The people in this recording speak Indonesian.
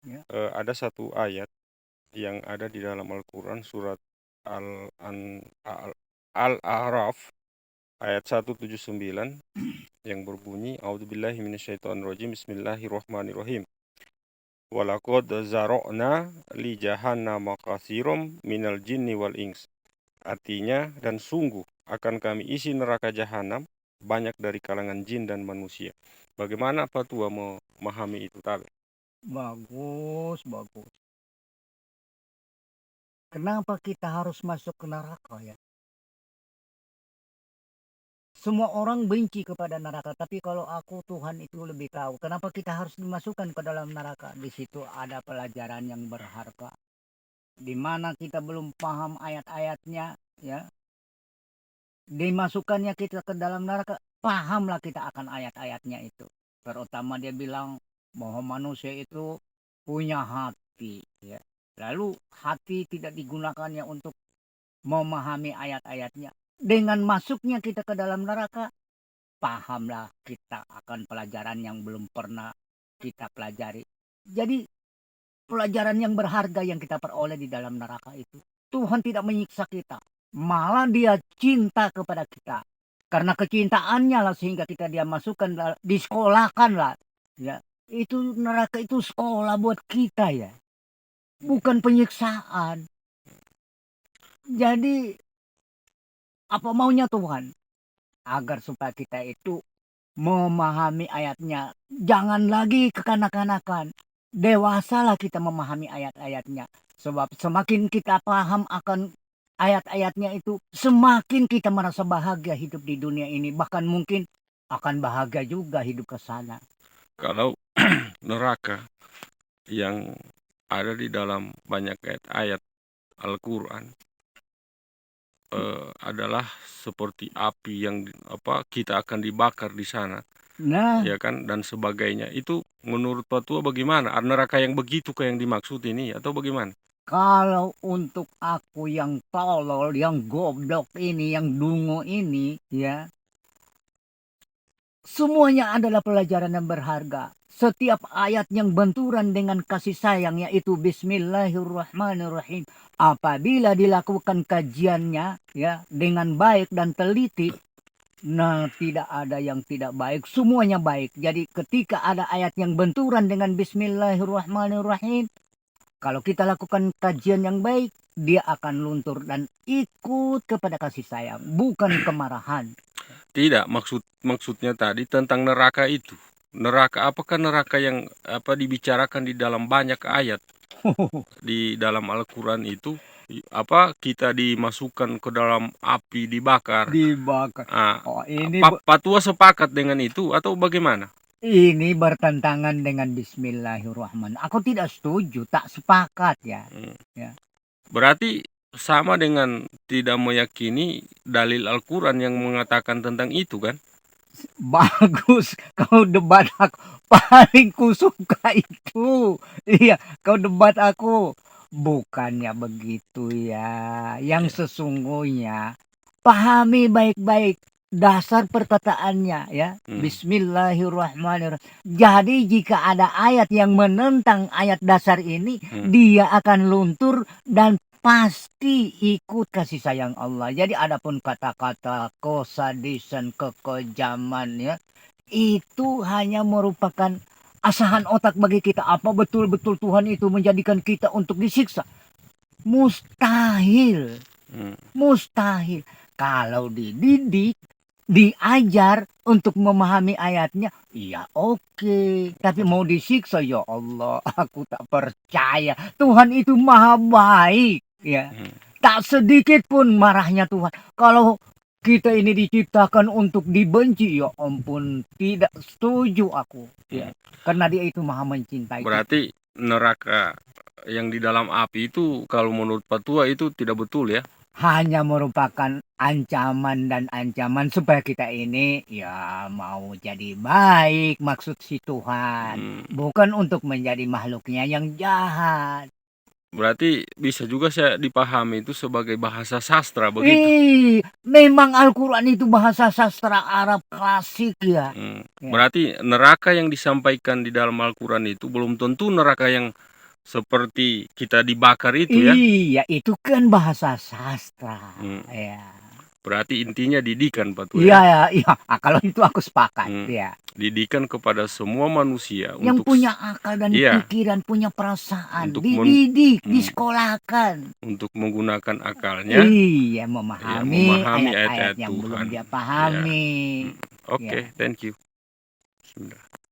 Ya. Ada satu ayat yang ada di dalam Al-Quran surat Al-A'raf ayat 179 yang berbunyi A'udzubillahi minasyaitonirrajim Bismillahirrahmanirrahim. Walaqad zara'na li jahannama katsiran minal jinni wal ins. Artinya, dan sungguh akan kami isi neraka jahanam banyak dari kalangan jin dan manusia. Bagaimana Fatua memahami itu tadi? Bagus, bagus. Kenapa kita harus masuk ke neraka ya? Semua orang benci kepada neraka, tapi kalau aku Tuhan itu lebih tahu. Kenapa kita harus dimasukkan ke dalam neraka? Di situ ada pelajaran yang berharga. Di mana kita belum paham ayat-ayatnya, ya. Dimasukkannya kita ke dalam neraka, pahamlah kita akan ayat-ayatnya itu. Terutama dia bilang bahwa manusia itu punya hati, ya. Lalu hati tidak digunakannya untuk memahami ayat-ayatnya. Dengan masuknya kita ke dalam neraka, pahamlah kita akan pelajaran yang belum pernah kita pelajari. Jadi pelajaran yang berharga yang kita peroleh di dalam neraka itu. Tuhan tidak menyiksa kita, malah dia cinta kepada kita. Karena kecintaannya lah sehingga dia masukkan, disekolahkan lah. Ya, itu neraka itu sekolah buat kita ya. Bukan penyiksaan. Jadi apa maunya Tuhan? Agar supaya kita itu memahami ayatnya. Jangan lagi kekanak-kanakan. Dewasalah kita memahami ayat-ayatnya. Sebab semakin kita paham akan ayat-ayatnya itu, semakin kita merasa bahagia hidup di dunia ini. Bahkan mungkin akan bahagia juga hidup ke sana. Kalau neraka yang ada di dalam banyak ayat Al-Quran adalah seperti api yang kita akan dibakar di sana, Nah, ya kan, dan sebagainya. Itu menurut Fatua bagaimana? Neraka yang begitu yang dimaksud ini atau bagaimana? kalau untuk aku yang tolol, yang goblok ini, yang dungu ini, ya, semuanya adalah pelajaran yang berharga. Setiap ayat yang benturan dengan kasih sayang, yaitu Bismillahirrahmanirrahim. Apabila dilakukan kajiannya ya dengan baik dan teliti, nah tidak ada yang tidak baik, semuanya baik. Jadi ketika ada ayat yang benturan dengan Bismillahirrahmanirrahim, kalau kita lakukan kajian yang baik, dia akan luntur dan ikut kepada kasih sayang, bukan kemarahan. Tidak, maksudnya tadi tentang neraka itu. Neraka, apakah neraka yang dibicarakan di dalam banyak ayat di dalam Al-Quran itu kita dimasukkan ke dalam api dibakar? Dibakar. Oh, ini Fatua sepakat dengan itu atau bagaimana? ini bertentangan dengan Bismillahirrahmanirrahim. Aku tidak setuju, tak sepakat ya. Ya. Berarti sama dengan tidak meyakini dalil Al-Quran yang mengatakan tentang itu kan? Bagus, kau debat aku. Paling kusuka itu. Iya, kau debat aku. Bukannya begitu ya. Yang sesungguhnya, pahami baik-baik dasar perkataannya ya. Bismillahirrahmanirrahim. Jadi jika ada ayat yang menentang ayat dasar ini, dia akan luntur dan pasti ikut kasih sayang Allah. Jadi adapun kata-kata kesadisan, kekejaman ya, itu hanya merupakan asahan otak bagi kita. Apa betul-betul Tuhan itu menjadikan kita untuk disiksa? Mustahil. Mustahil. Kalau dididik, diajar untuk memahami ayatnya, iya oke. Tapi mau disiksa, ya Allah, aku tak percaya. Tuhan itu maha baik. Ya, tak sedikit pun marahnya Tuhan. Kalau kita ini diciptakan untuk dibenci, ya ampun, tidak setuju aku. Ya, karena dia itu maha mencintai. Berarti neraka yang di dalam api itu kalau menurut Fatua itu tidak betul ya? Hanya merupakan ancaman dan ancaman supaya kita ini ya mau jadi baik, maksud si Tuhan. Bukan untuk menjadi makhluknya yang jahat. Berarti bisa juga saya dipahami itu sebagai bahasa sastra begitu. Memang Al-Quran itu bahasa sastra Arab klasik ya. Berarti neraka yang disampaikan di dalam Al-Quran itu belum tentu neraka yang seperti kita dibakar itu ya. Iya, itu kan bahasa sastra. Ya. Berarti intinya didikan Pak Tua Iya, ya. iya. Kalau itu aku sepakat. Ya. Didikan kepada semua manusia Yang untuk punya akal dan pikiran, punya perasaan, untuk dididik, disekolahkan. untuk menggunakan akalnya. Iya, memahami ayat-ayat yang Tuhan. belum dia pahami. Oke, thank you. Bismillah.